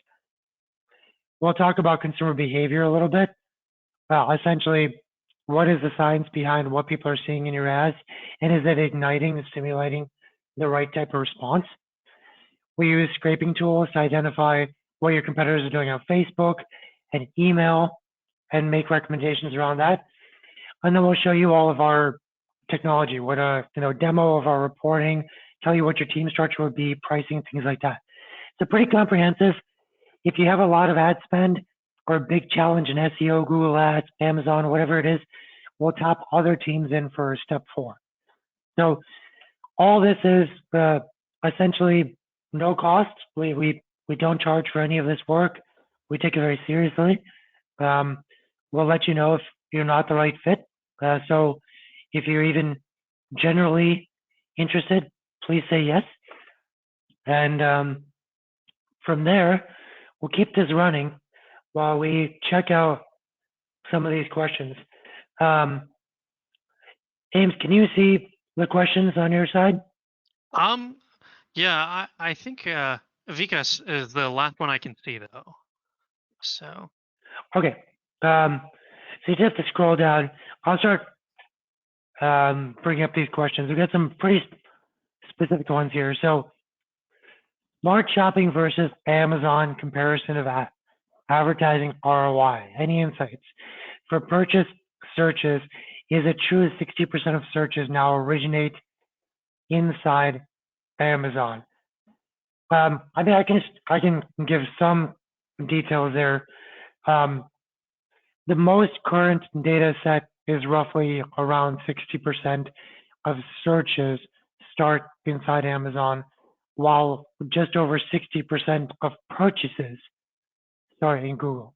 [SPEAKER 1] We'll talk about consumer behavior a little bit. essentially, what is the science behind what people are seeing in your ads, and is it igniting and stimulating the right type of response? We use scraping tools to identify what your competitors are doing on Facebook and email and make recommendations around that. And then we'll show you all of our technology, what a demo of our reporting, tell you what your team structure would be, pricing, things like that. It's a pretty comprehensive. If you have a lot of ad spend or a big challenge in SEO, Google Ads, Amazon, whatever it is, we'll tap other teams in for step 4. So all this is essentially no cost. We don't charge for any of this work. We take it very seriously. We'll let you know if you're not the right fit. So if you're even generally interested, please say yes. And from there, we'll keep this running while we check out some of these questions. Ames, can you see the questions on your side?
[SPEAKER 2] Yeah, I think Vikas is the last one I can see though. So.
[SPEAKER 1] Okay. So you just have to scroll down. I'll start bringing up these questions. We've got some pretty specific ones here. So smart shopping versus Amazon comparison of advertising ROI. Any insights? For purchase searches, is it true that 60% of searches now originate inside Amazon? I mean, I can give some details there. The most current data set is roughly around 60% of searches start inside Amazon, while just over 60% of purchases start in Google.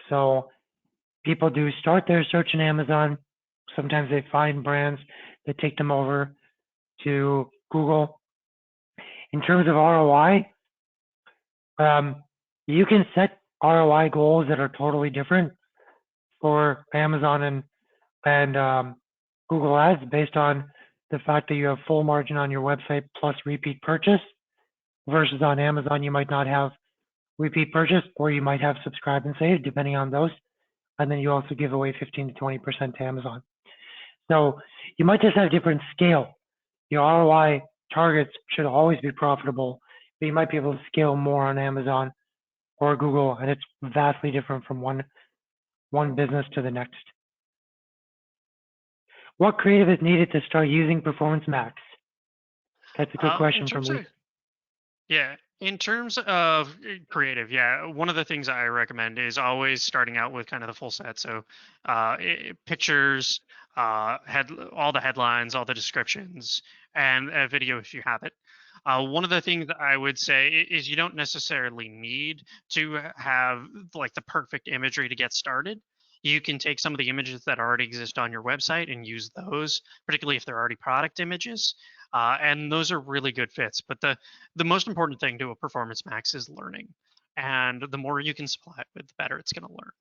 [SPEAKER 1] So people do start their search in Amazon. Sometimes they find brands that take them over to Google. In terms of ROI, you can set ROI goals that are totally different for Amazon and Google Ads based on the fact that you have full margin on your website plus repeat purchase, versus on Amazon you might not have repeat purchase, or you might have subscribe and save, depending on those. And then you also give away 15 to 20% to Amazon. So you might just have different scale. Your ROI targets should always be profitable, but you might be able to scale more on Amazon or Google, and it's vastly different from one business to the next. What creative is needed to start using Performance Max? That's a good question from Lisa.
[SPEAKER 2] Yeah, in terms of creative, yeah, one of the things I recommend is always starting out with kind of the full set. So pictures, all the headlines, all the descriptions, and a video if you have it. One of the things I would say is you don't necessarily need to have like the perfect imagery to get started. You can take some of the images that already exist on your website and use those, particularly if they're already product images. And those are really good fits. But the most important thing to a Performance Max is learning. And the more you can supply it with, the better it's going to learn.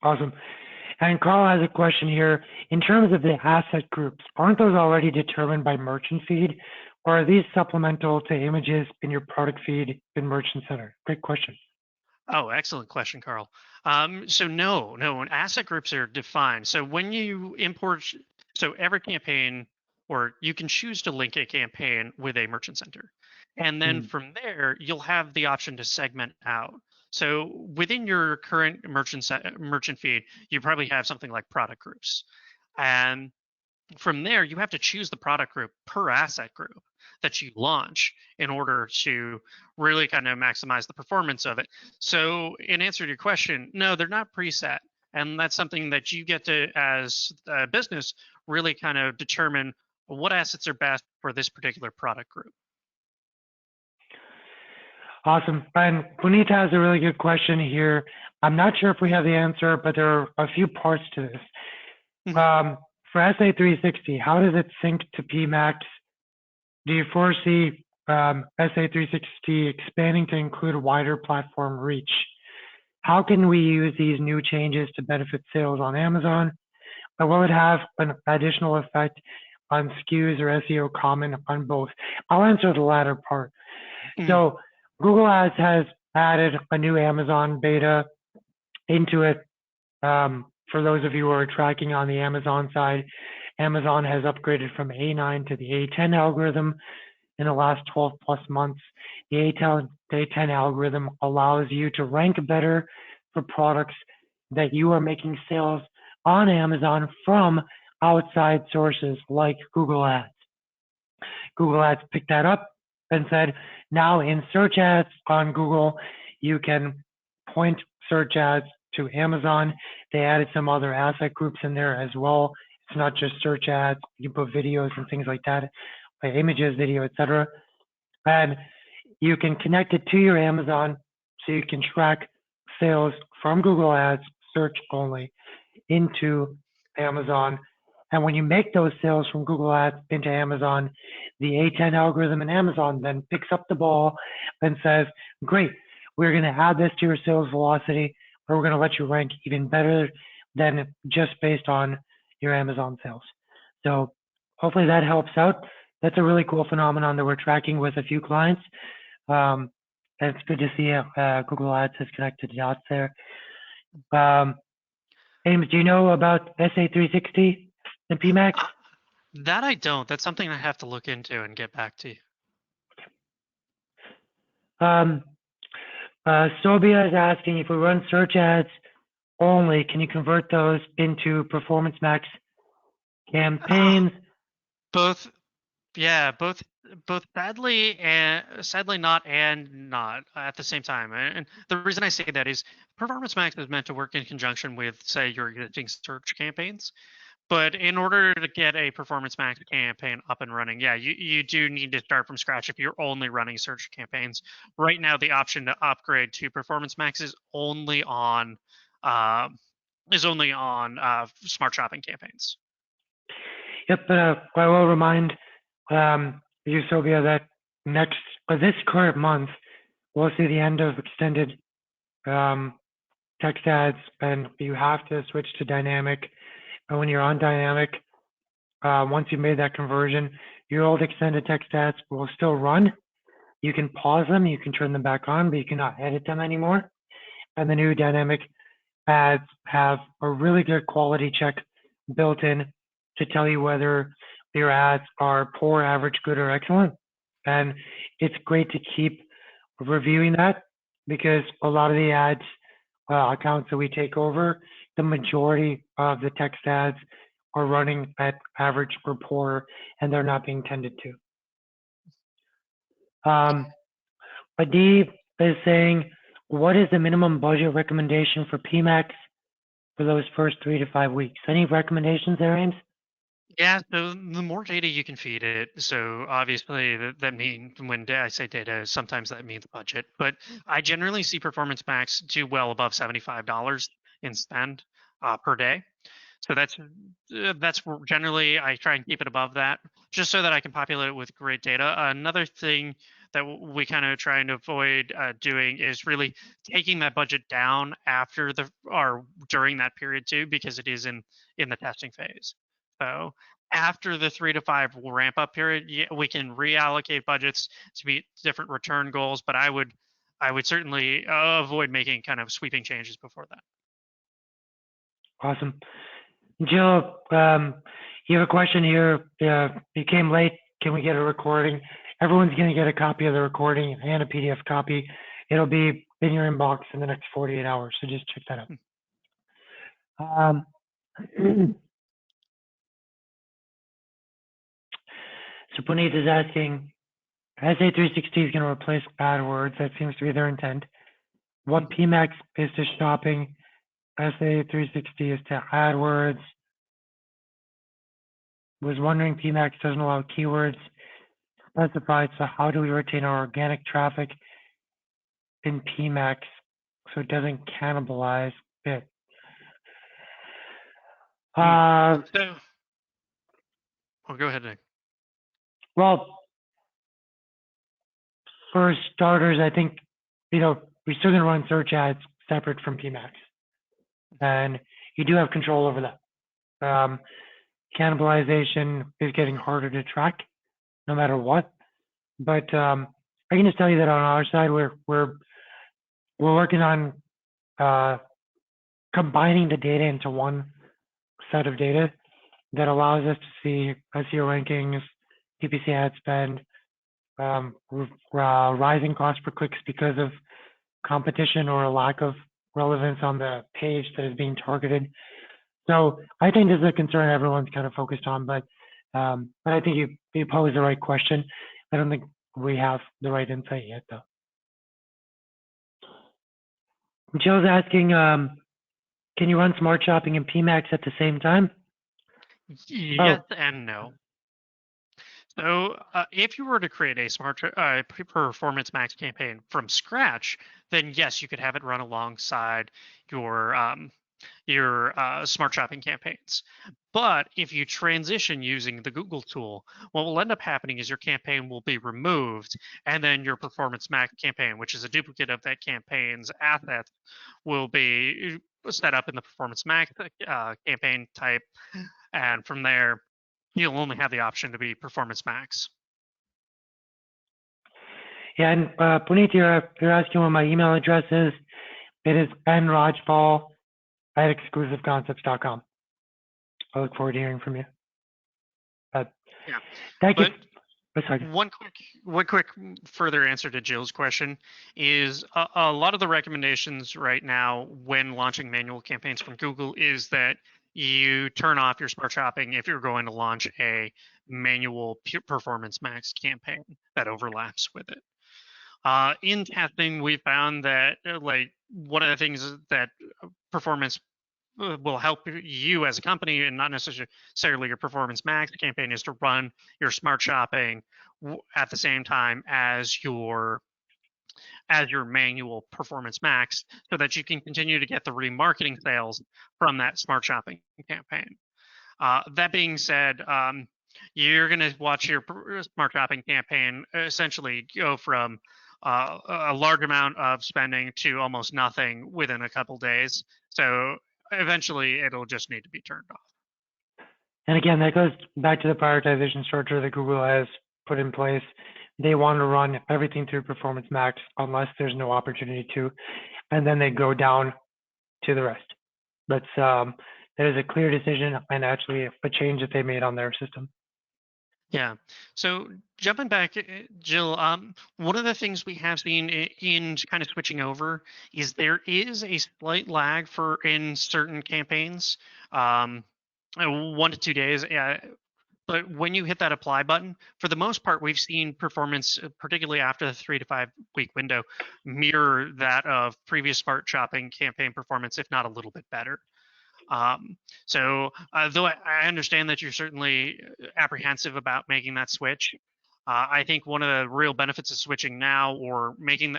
[SPEAKER 1] Awesome. And Carl has a question here. In terms of the asset groups, aren't those already determined by merchant feed, or are these supplemental to images in your product feed in Merchant Center? Great question.
[SPEAKER 2] Oh, excellent question, Carl. So no, asset groups are defined. So when you import, so every campaign, or you can choose to link a campaign with a Merchant Center. And then from there, you'll have the option to segment out. So within your current merchant feed, you probably have something like product groups. And from there, you have to choose the product group per asset group that you launch in order to really kind of maximize the performance of it. So in answer to your question, no, they're not preset. And that's something that you get to, as a business, really kind of determine what assets are best for this particular product group.
[SPEAKER 1] Awesome. And Punita has a really good question here. I'm not sure if we have the answer, but there are a few parts to this. For SA360, how does it sync to PMax? Do you foresee SA360 expanding to include a wider platform reach? How can we use these new changes to benefit sales on Amazon? Or will it have an additional effect on SKUs or SEO common on both? I'll answer the latter part. So Google Ads has added a new Amazon beta into it For those of you who are tracking on the Amazon side, Amazon has upgraded from A9 to the A10 algorithm in the last 12 plus months. The A10 algorithm allows you to rank better for products that you are making sales on Amazon from outside sources like Google Ads. Google Ads picked that up and said, now in search ads on Google, you can point search ads to Amazon. They added some other asset groups in there as well. It's not just search ads. You put videos and things like that, like images, video, etc. And you can connect it to your Amazon so you can track sales from Google Ads, search only, into Amazon. And when you make those sales from Google Ads into Amazon, the A10 algorithm in Amazon then picks up the ball and says, great, we're going to add this to your sales velocity, or we're going to let you rank even better than just based on your Amazon sales. So hopefully that helps out. That's a really cool phenomenon that we're tracking with a few clients. And it's good to see Google Ads has connected the dots there. James, do you know about SA360 and PMAX?
[SPEAKER 2] That I don't. That's something I have to look into and get back to you.
[SPEAKER 1] Sobia is asking if we run search ads only, can you convert those into Performance Max campaigns?
[SPEAKER 2] Both, yeah, both sadly not and not at the same time. And the reason I say that is Performance Max is meant to work in conjunction with, say, your existing search campaigns. But in order to get a Performance Max campaign up and running, yeah, you do need to start from scratch if you're only running search campaigns. Right now, the option to upgrade to Performance Max is only on smart shopping campaigns.
[SPEAKER 1] Yep, but I will remind you, Sobia, that this current month, we'll see the end of extended text ads, and you have to switch to dynamic. And when you're on dynamic, once you've made that conversion, your old extended text ads will still run. You can pause them, you can turn them back on, but you cannot edit them anymore. And the new dynamic ads have a really good quality check built in to tell you whether your ads are poor, average, good, or excellent. And it's great to keep reviewing that because a lot of the ads accounts that we take over, the majority of the text ads are running at average or poor, and they're not being tended to. Adib is saying, what is the minimum budget recommendation for PMAX for those first 3 to 5 weeks? Any recommendations there, Ames?
[SPEAKER 2] Yeah, so the more data you can feed it, so obviously that means when I say data, sometimes that means budget, but I generally see Performance Max do well above $75 in spend per day. So that's generally I try and keep it above that, just so that I can populate it with great data. Another thing that we kind of try and avoid doing is really taking that budget down after or during that period too, because it is in the testing phase. So after the 3 to 5 ramp up period, yeah, we can reallocate budgets to meet different return goals, but I would certainly avoid making kind of sweeping changes before that.
[SPEAKER 1] Awesome. Jill, you have a question here. You came late. Can we get a recording? Everyone's going to get a copy of the recording and a PDF copy. It'll be in your inbox in the next 48 hours, so just check that out. So Puneet is asking, SA360 is going to replace AdWords. That seems to be their intent. What PMAX is to shopping, SA360 is to AdWords. Was wondering, PMAX doesn't allow keywords specified, so how do we retain our organic traffic in PMAX so it doesn't cannibalize it?
[SPEAKER 2] Go ahead, Nick.
[SPEAKER 1] Well, for starters, I think, we're still going to run search ads separate from PMAX. And you do have control over that. Cannibalization is getting harder to track no matter what. But I can just tell you that on our side, we're working on combining the data into one set of data that allows us to see SEO rankings, PPC ad spend, rising cost per clicks because of competition or a lack of relevance on the page that is being targeted. So I think this is a concern everyone's kind of focused on, but I think you pose the right question. I don't think we have the right insight yet, though. Jill's asking, can you run Smart Shopping and PMAX at the same time?
[SPEAKER 2] Yes and no. So if you were to create a smart performance max campaign from scratch, then yes, you could have it run alongside your smart shopping campaigns. But if you transition using the Google tool, what will end up happening is your campaign will be removed, and then your performance max campaign, which is a duplicate of that campaign's assets, will be set up in the performance max campaign type, and from there you'll only have the option to be performance max.
[SPEAKER 1] Yeah, and Puneet, you're asking what my email address is. It is nrajpal@exclusiveconcepts.com. I look forward to hearing from you.
[SPEAKER 2] Yeah.
[SPEAKER 1] Thank you.
[SPEAKER 2] One quick further answer to Jill's question is a lot of the recommendations right now when launching manual campaigns from Google is that you turn off your smart shopping if you're going to launch a manual performance max campaign that overlaps with it. In testing, we found that like one of the things that performance will help you as a company and not necessarily your performance max campaign is to run your smart shopping at the same time as your manual performance max so that you can continue to get the remarketing sales from that smart shopping campaign. That being said, you're going to watch your smart shopping campaign essentially go from a large amount of spending to almost nothing within a couple days. So eventually it'll just need to be turned off.
[SPEAKER 1] And again, that goes back to the prioritization structure that Google has put in place. They want to run everything through Performance Max unless there's no opportunity to, and then they go down to the rest. That is a clear decision and actually a change that they made on their system.
[SPEAKER 2] Yeah. So jumping back, Jill, one of the things we have seen in kind of switching over is there is a slight lag in certain campaigns, 1 to 2 days. But when you hit that apply button, for the most part, we've seen performance, particularly after the 3 to 5 week window, mirror that of previous smart shopping campaign performance, if not a little bit better. So though I understand that you're certainly apprehensive about making that switch, I think one of the real benefits of switching now or moving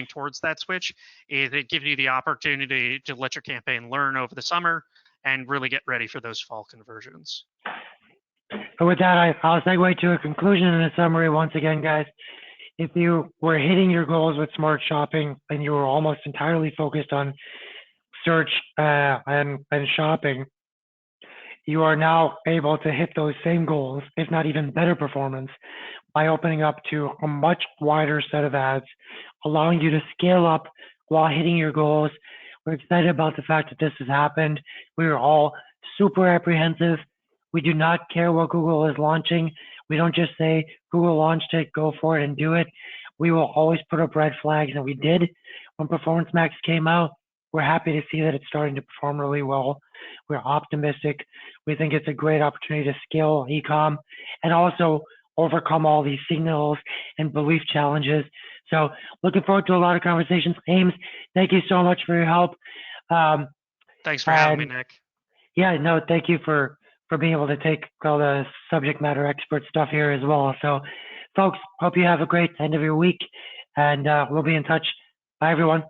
[SPEAKER 2] towards that switch is it gives you the opportunity to let your campaign learn over the summer and really get ready for those fall conversions.
[SPEAKER 1] So with that, I'll segue to a conclusion and a summary once again, guys. If you were hitting your goals with smart shopping and you were almost entirely focused on search and shopping, you are now able to hit those same goals, if not even better performance, by opening up to a much wider set of ads, allowing you to scale up while hitting your goals. We're excited about the fact that this has happened. We are all super apprehensive. We do not care what Google is launching. We don't just say, Google launched it, go for it and do it. We will always put up red flags, and we did when Performance Max came out. We're happy to see that it's starting to perform really well. We're optimistic. We think it's a great opportunity to scale e-com and also overcome all these signals and belief challenges. So looking forward to a lot of conversations. Ames, thank you so much for your help.
[SPEAKER 2] Thanks for having me, Nick.
[SPEAKER 1] Yeah, no, thank you for being able to take all the subject matter expert stuff here as well. So folks, hope you have a great end of your week, and we'll be in touch. Bye, everyone.